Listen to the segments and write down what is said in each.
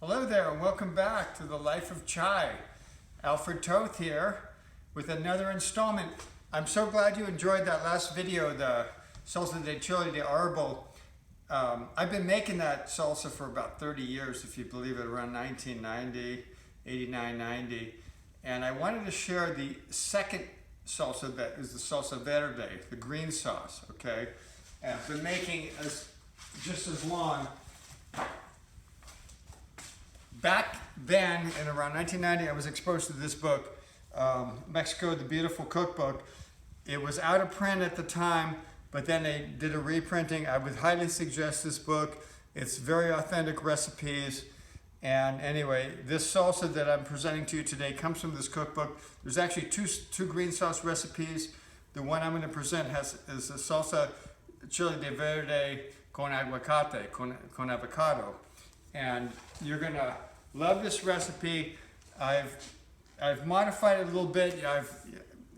Hello there and welcome back to the Life of Chai. Alfred Toth here with another installment. I'm so glad you enjoyed that last video, the Salsa de Chile de Arbol. I've been making that salsa for about 30 years, if you believe it, around 1990, 89, 90. And I wanted to share the second salsa that is the Salsa Verde, the green sauce, okay? And I've been making just as long. Back then, in around 1990, I was exposed to this book, Mexico, the Beautiful Cookbook. It was out of print at the time, but then they did a reprinting. I would highly suggest this book. It's very authentic recipes. And anyway, this salsa that I'm presenting to you today comes from this cookbook. There's actually two green sauce recipes. The one I'm going to present is a salsa chile de verde con aguacate, con avocado. And you're gonna love this recipe. I've modified it a little bit. I've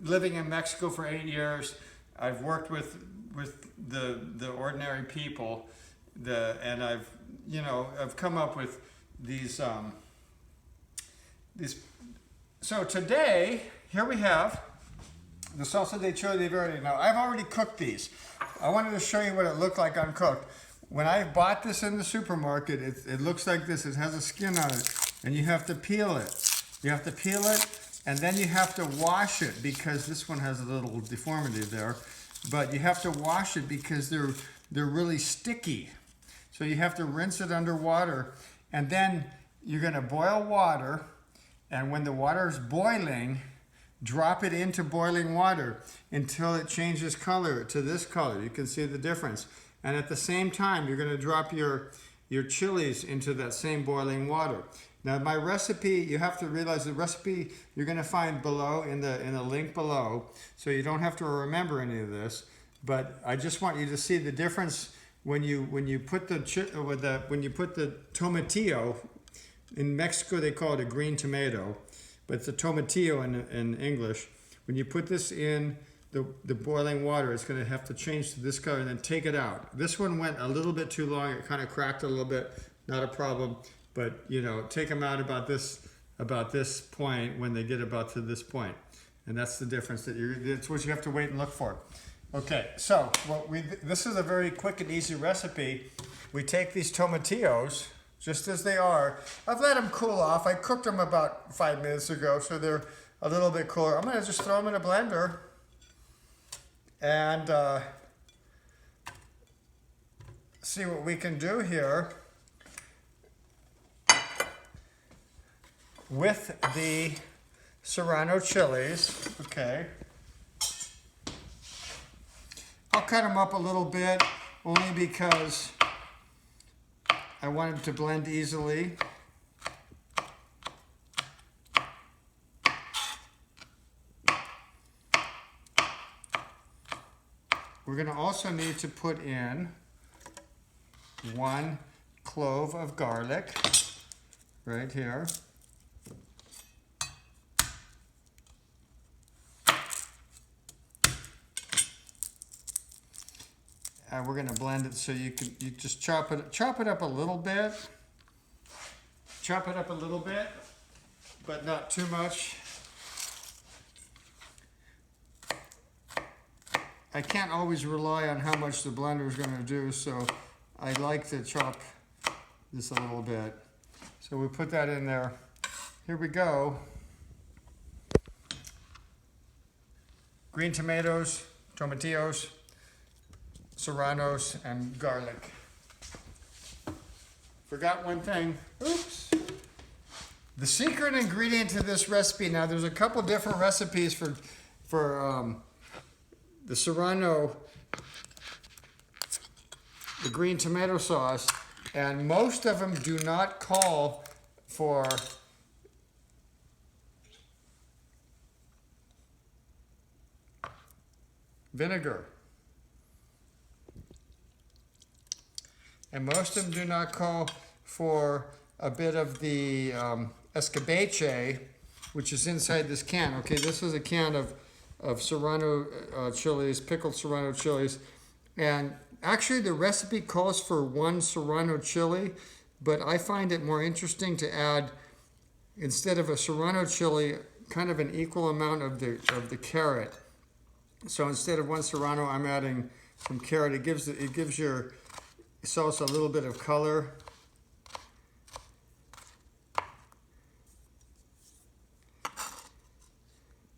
living in Mexico for 8 years. I've worked with the ordinary people, and I've come up with these. So today, here we have the salsa de chile de verde. Now I've already cooked these. I wanted to show you what it looked like uncooked. When I bought this in the supermarket, it looks like this. It has a skin on it, and you have to peel it. You have to peel it, and then you have to wash it because this one has a little deformity there. But you have to wash it because they're really sticky. So you have to rinse it under water, and then you're going to boil water, and when the water is boiling, drop it into boiling water until it changes color to this color. You can see the difference. And at the same time, you're going to drop your chilies into that same boiling water. Now, my recipe, you have to realize the recipe you're going to find below in the link below, so you don't have to remember any of this. But I just want you to see the difference when you put the tomatillo. In Mexico, they call it a green tomato, but it's a tomatillo in English. When you put this in the boiling water, it's going to have to change to this color and then take it out. This one went a little bit too long. It kind of cracked a little bit. Not a problem, but take them out about this point when they get about to this point, and that's the difference. That's what you have to wait and look for. Okay, so this is a very quick and easy recipe. We take these tomatillos just as they are. I've let them cool off. I cooked them about 5 minutes ago, so they're a little bit cooler. I'm going to just throw them in a blender and see what we can do here with the serrano chilies. Okay, I'll cut them up a little bit only because I want them to blend easily. We're going to also need to put in 1 clove of garlic right here. And we're going to blend it so you just chop it up a little bit. Chop it up a little bit, but not too much. I can't always rely on how much the blender is going to do, so I like to chop this a little bit. So we put that in there. Here we go. Green tomatoes, tomatillos, serranos, and garlic. Forgot one thing. Oops. The secret ingredient to this recipe, now there's a couple different recipes for the serrano, the green tomato sauce, and most of them do not call for vinegar. And most of them do not call for a bit of the escabeche, which is inside this can. Okay, this is a can of serrano chilies, pickled serrano chilies. And actually the recipe calls for 1 serrano chili, but I find it more interesting to add, instead of a serrano chili, kind of an equal amount of the carrot. So instead of one serrano, I'm adding some carrot. It gives your salsa a little bit of color.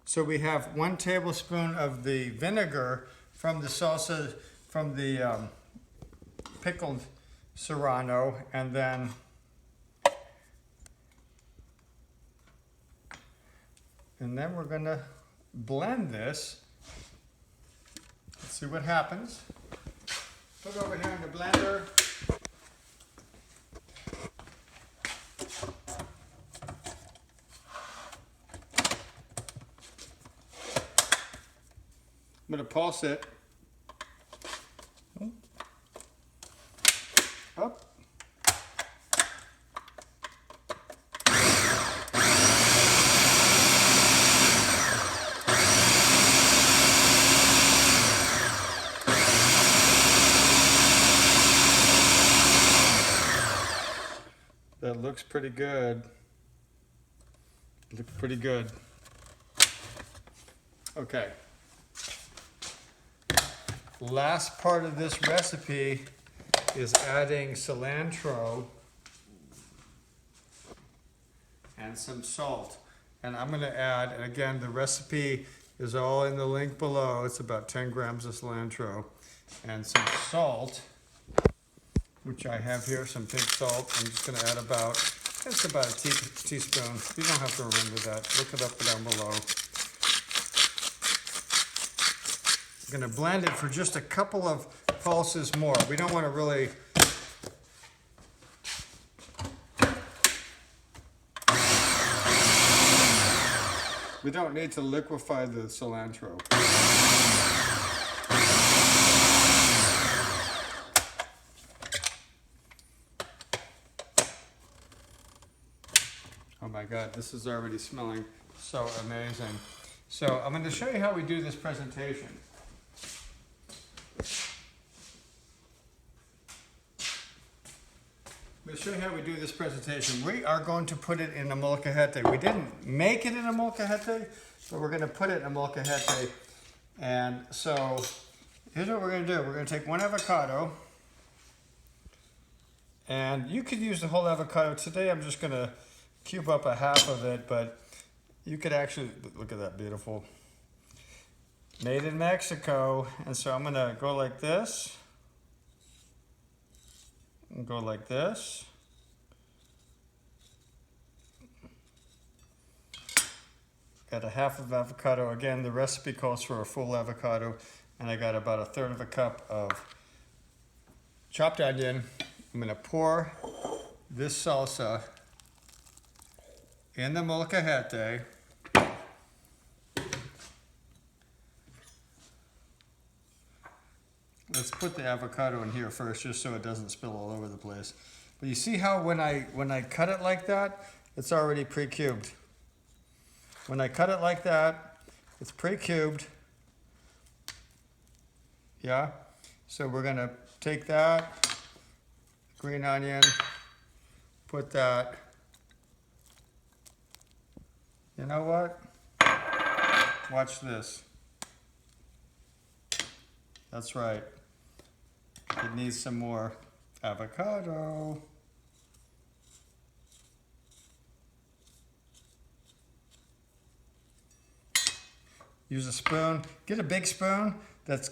So we have 1 tablespoon of the vinegar from the salsa, from the pickled serrano, and then we're gonna blend this. Let's see what happens. Put it over here in the blender. I'm going to pulse it. Up. That looks pretty good. Looks pretty good. Okay. Last part of this recipe is adding cilantro and some salt. And I'm going to add, and again, the recipe is all in the link below. It's about 10 grams of cilantro and some salt, which I have here, some pink salt. I'm just going to add about a teaspoon. You don't have to remember that. Look it up down below. I'm going to blend it for just a couple of pulses more. We don't want to really we don't need to liquefy the cilantro. Oh my God, this is already smelling so amazing. So I'm going to show you how we do this presentation. I'm going to show you how we do this presentation. We are going to put it in a molcajete. We didn't make it in a molcajete, but we're going to put it in a molcajete. And so here's what we're going to do. We're going to take 1 avocado, and you could use the whole avocado. Today I'm just going to cube up a half of it, but you could actually, look at that, beautiful. Made in Mexico. And so I'm going to go like this. And go like this. Got a half of avocado. Again, the recipe calls for a full avocado. And I got about 1/3 of a cup of chopped onion. I'm going to pour this salsa in the molcajete. Let's put the avocado in here first, just so it doesn't spill all over the place. But you see how when I cut it like that, it's already pre-cubed. When I cut it like that, it's pre-cubed. Yeah? So we're gonna take that green onion, put that. You know what? Watch this. That's right. It needs some more avocado. Use a spoon. Get a big spoon that's